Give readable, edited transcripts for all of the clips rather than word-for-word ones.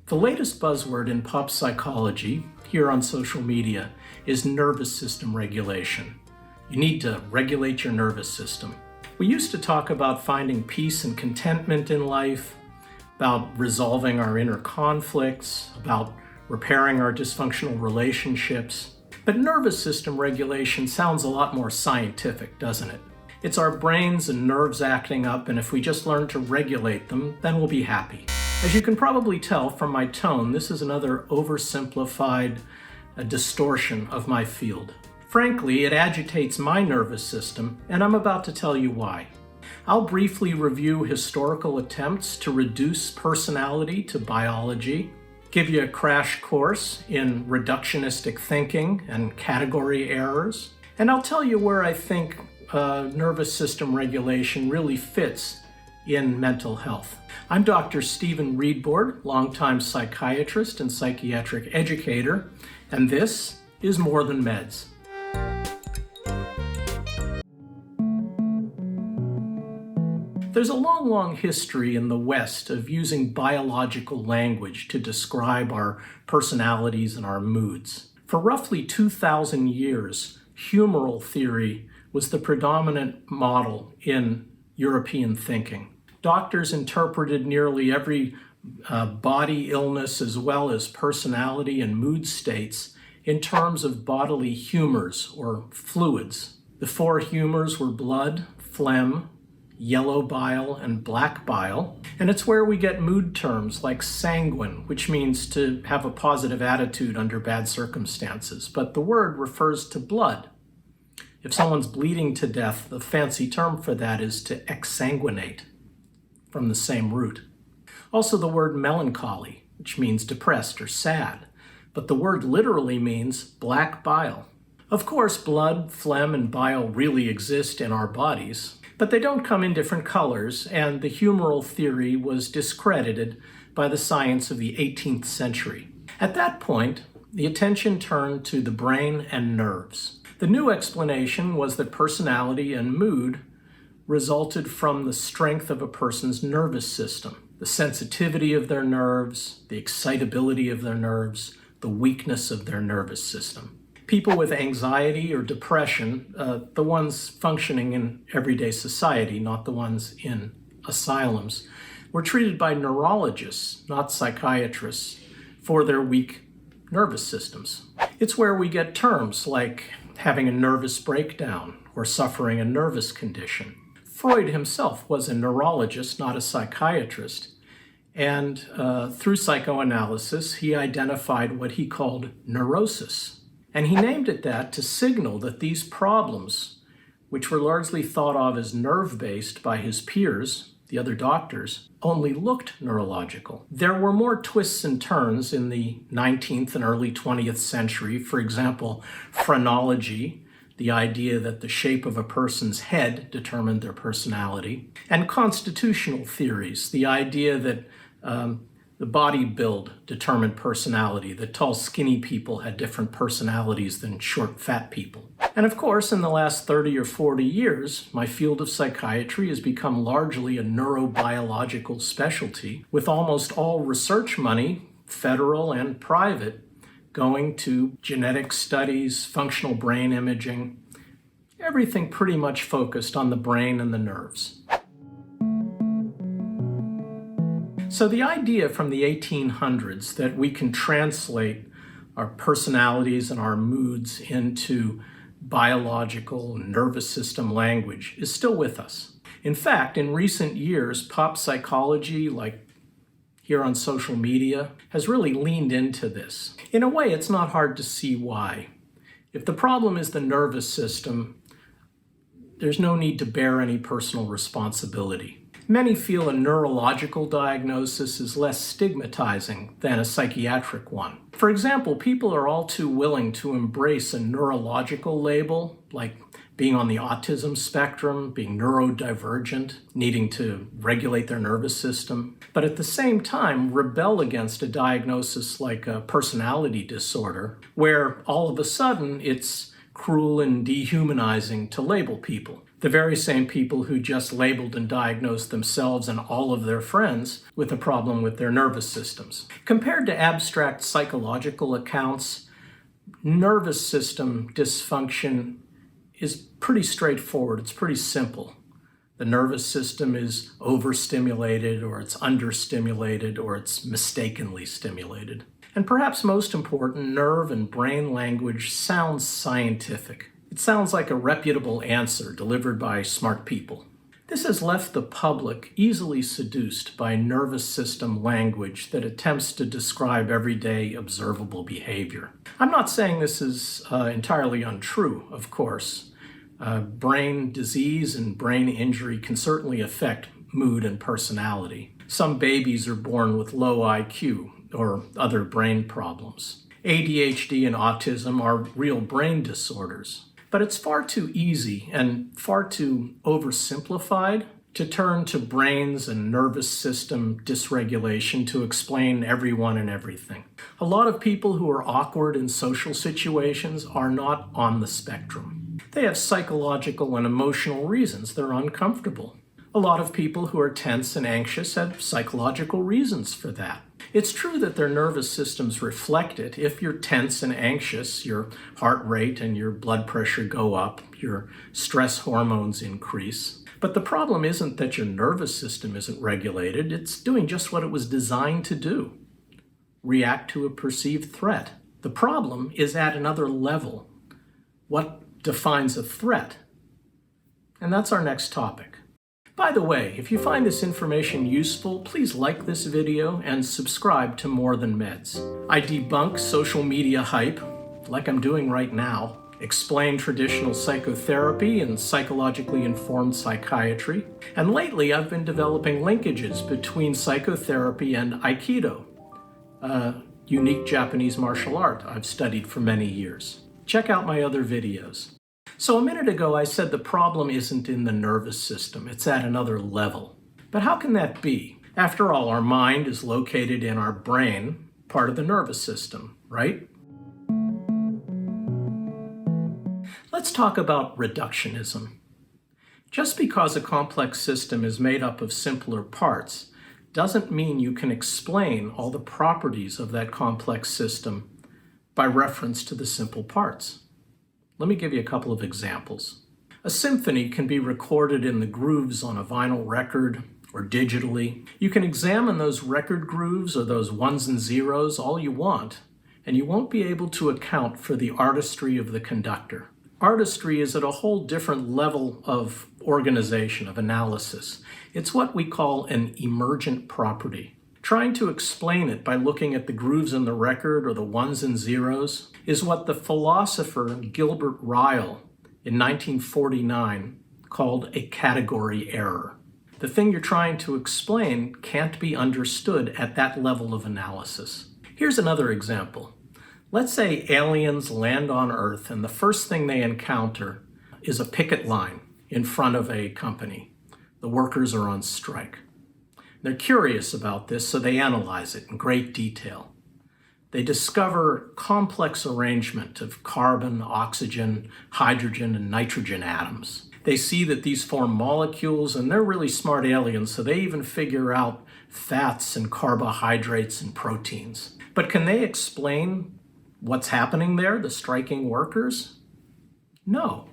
The latest buzzword in pop psychology, here on social media, is nervous system regulation. You need to regulate your nervous system. We used to talk about finding peace and contentment in life, about resolving our inner conflicts, about repairing our dysfunctional relationships. But nervous system regulation sounds a lot more scientific, doesn't it? It's our brains and nerves acting up, and if we just learn to regulate them, then we'll be happy. As you can probably tell from my tone, this is another oversimplified distortion of my field. Frankly, it agitates my nervous system, and I'm about to tell you why. I'll briefly review historical attempts to reduce personality to biology, give you a crash course in reductionistic thinking and category errors, and I'll tell you where I think nervous system regulation really fits in mental health. I'm Dr. Stephen Reidbord, longtime psychiatrist and psychiatric educator, and this is More Than Meds. There's a long history in the West of using biological language to describe our personalities and our moods. For roughly 2,000 years, humoral theory was the predominant model in European thinking. Doctors interpreted nearly every body illness as well as personality and mood states in terms of bodily humors or fluids. The four humors were blood, phlegm, yellow bile, and black bile. And it's where we get mood terms like sanguine, which means to have a positive attitude under bad circumstances. But the word refers to blood. If someone's bleeding to death, the fancy term for that is to exsanguinate, from the same root. Also the word melancholy, which means depressed or sad, but the word literally means black bile. Of course, blood, phlegm, and bile really exist in our bodies, but they don't come in different colors, and the humoral theory was discredited by the science of the 18th century. At that point, the attention turned to the brain and nerves. The new explanation was that personality and mood resulted from the strength of a person's nervous system, the sensitivity of their nerves, the excitability of their nerves, the weakness of their nervous system. People with anxiety or depression, the ones functioning in everyday society, not the ones in asylums, were treated by neurologists, not psychiatrists, for their weak nervous systems. It's where we get terms like having a nervous breakdown or suffering a nervous condition. Freud himself was a neurologist, not a psychiatrist, and through psychoanalysis, he identified what he called neurosis. And he named it that to signal that these problems, which were largely thought of as nerve-based by his peers, the other doctors, only looked neurological. There were more twists and turns in the 19th and early 20th century. For example, phrenology, the idea that the shape of a person's head determined their personality, and constitutional theories, the idea that the body build determined personality, that tall, skinny people had different personalities than short, fat people. And of course, in the last 30 or 40 years, my field of psychiatry has become largely a neurobiological specialty, with almost all research money, federal and private, going to genetic studies, functional brain imaging, everything pretty much focused on the brain and the nerves. So the idea from the 1800s that we can translate our personalities and our moods into biological nervous system language is still with us. In fact, in recent years, pop psychology, like here on social media, has really leaned into this. In a way, it's not hard to see why. If the problem is the nervous system, there's no need to bear any personal responsibility. Many feel a neurological diagnosis is less stigmatizing than a psychiatric one. For example, people are all too willing to embrace a neurological label, like being on the autism spectrum, being neurodivergent, needing to regulate their nervous system, but at the same time rebel against a diagnosis like a personality disorder, where all of a sudden it's cruel and dehumanizing to label people. The very same people who just labeled and diagnosed themselves and all of their friends with a problem with their nervous systems. Compared to abstract psychological accounts, nervous system dysfunction is pretty straightforward. It's pretty simple. The nervous system is overstimulated, or it's understimulated, or it's mistakenly stimulated. And perhaps most important, nerve and brain language sounds scientific. It sounds like a reputable answer delivered by smart people. This has left the public easily seduced by nervous system language that attempts to describe everyday observable behavior. I'm not saying this is entirely untrue, of course. Brain disease and brain injury can certainly affect mood and personality. Some babies are born with low IQ or other brain problems. ADHD and autism are real brain disorders. But it's far too easy and far too oversimplified to turn to brains and nervous system dysregulation to explain everyone and everything. A lot of people who are awkward in social situations are not on the spectrum. They have psychological and emotional reasons they're uncomfortable. A lot of people who are tense and anxious have psychological reasons for that. It's true that their nervous systems reflect it. If you're tense and anxious, your heart rate and your blood pressure go up, your stress hormones increase. But the problem isn't that your nervous system isn't regulated. It's doing just what it was designed to do: react to a perceived threat. The problem is at another level. What defines a threat? And that's our next topic. By the way, if you find this information useful, please like this video and subscribe to More Than Meds. I debunk social media hype, like I'm doing right now, explain traditional psychotherapy and psychologically informed psychiatry, and lately I've been developing linkages between psychotherapy and Aikido, a unique Japanese martial art I've studied for many years. Check out my other videos. So a minute ago I said the problem isn't in the nervous system, it's at another level. But how can that be? After all, our mind is located in our brain, part of the nervous system, right? Let's talk about reductionism. Just because a complex system is made up of simpler parts doesn't mean you can explain all the properties of that complex system by reference to the simple parts. Let me give you a couple of examples. A symphony can be recorded in the grooves on a vinyl record or digitally. You can examine those record grooves or those ones and zeros all you want, and you won't be able to account for the artistry of the conductor. Artistry is at a whole different level of organization, of analysis. It's what we call an emergent property. Trying to explain it by looking at the grooves in the record or the ones and zeros is what the philosopher Gilbert Ryle in 1949 called a category error. The thing you're trying to explain can't be understood at that level of analysis. Here's another example. Let's say aliens land on Earth and the first thing they encounter is a picket line in front of a company. The workers are on strike. They're curious about this, so they analyze it in great detail. They discover complex arrangement of carbon, oxygen, hydrogen, and nitrogen atoms. They see that these form molecules, and they're really smart aliens, so they even figure out fats and carbohydrates and proteins. But can they explain what's happening there, the striking workers? No.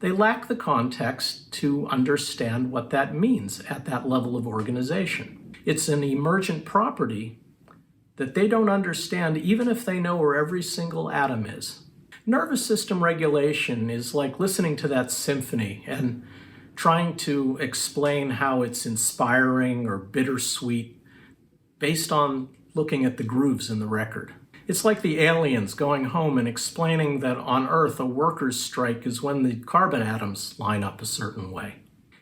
They lack the context to understand what that means at that level of organization. It's an emergent property that they don't understand even if they know where every single atom is. Nervous system regulation is like listening to that symphony and trying to explain how it's inspiring or bittersweet based on looking at the grooves in the record. It's like the aliens going home and explaining that on Earth a workers' strike is when the carbon atoms line up a certain way.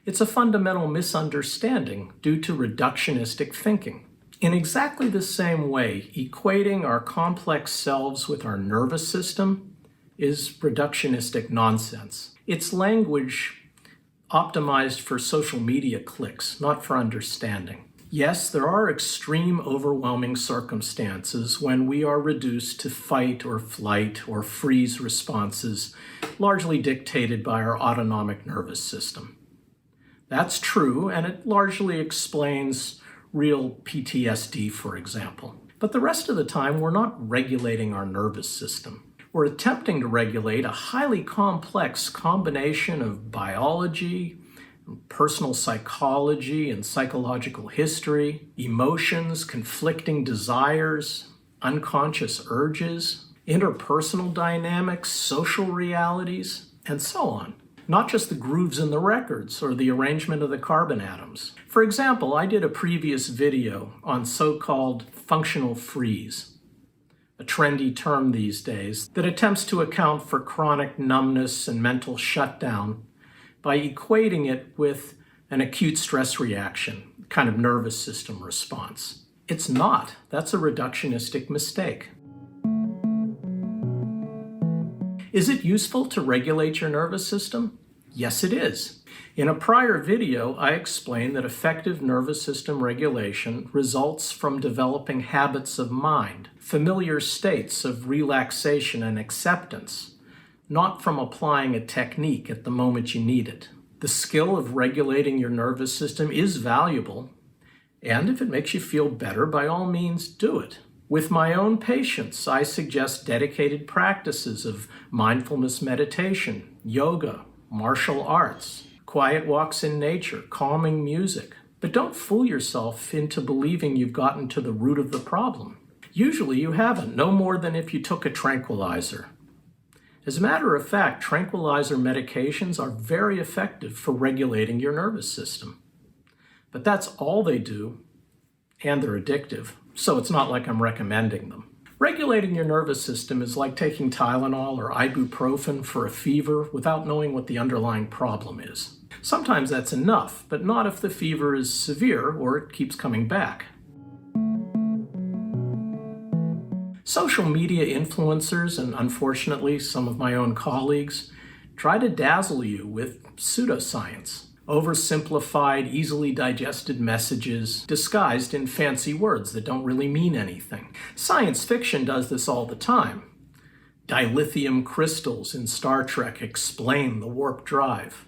It's a fundamental misunderstanding due to reductionistic thinking. In exactly the same way, equating our complex selves with our nervous system is reductionistic nonsense. It's language optimized for social media clicks, not for understanding. Yes, there are extreme, overwhelming circumstances when we are reduced to fight or flight or freeze responses, largely dictated by our autonomic nervous system. That's true, and it largely explains real PTSD, for example. But the rest of the time, we're not regulating our nervous system. We're attempting to regulate a highly complex combination of biology, personal psychology and psychological history, emotions, conflicting desires, unconscious urges, interpersonal dynamics, social realities, and so on. Not just the grooves in the records or the arrangement of the carbon atoms. For example, I did a previous video on so-called functional freeze, a trendy term these days that attempts to account for chronic numbness and mental shutdown by equating it with an acute stress reaction, kind of nervous system response. It's not. That's a reductionistic mistake. Is it useful to regulate your nervous system? Yes, it is. In a prior video, I explained that effective nervous system regulation results from developing habits of mind, familiar states of relaxation and acceptance, not from applying a technique at the moment you need it. The skill of regulating your nervous system is valuable, and if it makes you feel better, by all means, do it. With my own patients, I suggest dedicated practices of mindfulness meditation, yoga, martial arts, quiet walks in nature, calming music. But don't fool yourself into believing you've gotten to the root of the problem. Usually you haven't, no more than if you took a tranquilizer. As a matter of fact, tranquilizer medications are very effective for regulating your nervous system. But that's all they do, and they're addictive, so it's not like I'm recommending them. Regulating your nervous system is like taking Tylenol or ibuprofen for a fever without knowing what the underlying problem is. Sometimes that's enough, but not if the fever is severe or it keeps coming back. Social media influencers, and unfortunately some of my own colleagues, try to dazzle you with pseudoscience. Oversimplified, easily digested messages disguised in fancy words that don't really mean anything. Science fiction does this all the time. Dilithium crystals in Star Trek explain the warp drive.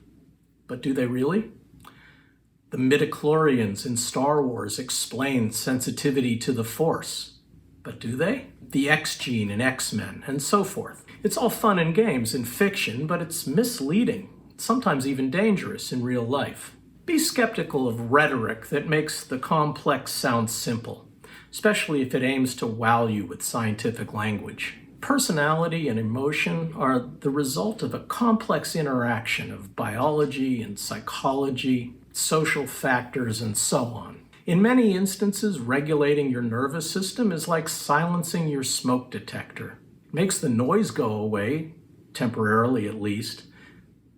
But do they really? The midichlorians in Star Wars explain sensitivity to the Force. But do they? The X gene in X-Men, and so forth. It's all fun and games in fiction, but it's misleading. Sometimes even dangerous in real life. Be skeptical of rhetoric that makes the complex sound simple, especially if it aims to wow you with scientific language. Personality and emotion are the result of a complex interaction of biology and psychology, social factors, and so on. In many instances, regulating your nervous system is like silencing your smoke detector. It makes the noise go away, temporarily at least,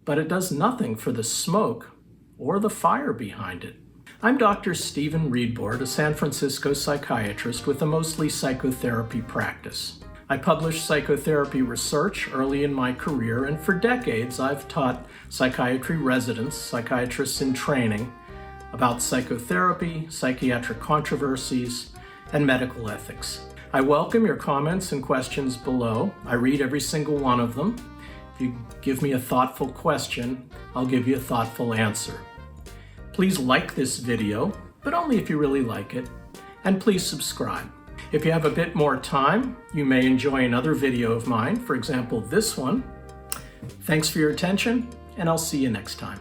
but it does nothing for the smoke or the fire behind it. I'm Dr. Stephen Reidbord, a San Francisco psychiatrist with a mostly psychotherapy practice. I published psychotherapy research early in my career, and for decades I've taught psychiatry residents, psychiatrists-in-training, about psychotherapy, psychiatric controversies, and medical ethics. I welcome your comments and questions below. I read every single one of them. If you give me a thoughtful question, I'll give you a thoughtful answer. Please like this video, but only if you really like it, and please subscribe. If you have a bit more time, you may enjoy another video of mine, for example, this one. Thanks for your attention, and I'll see you next time.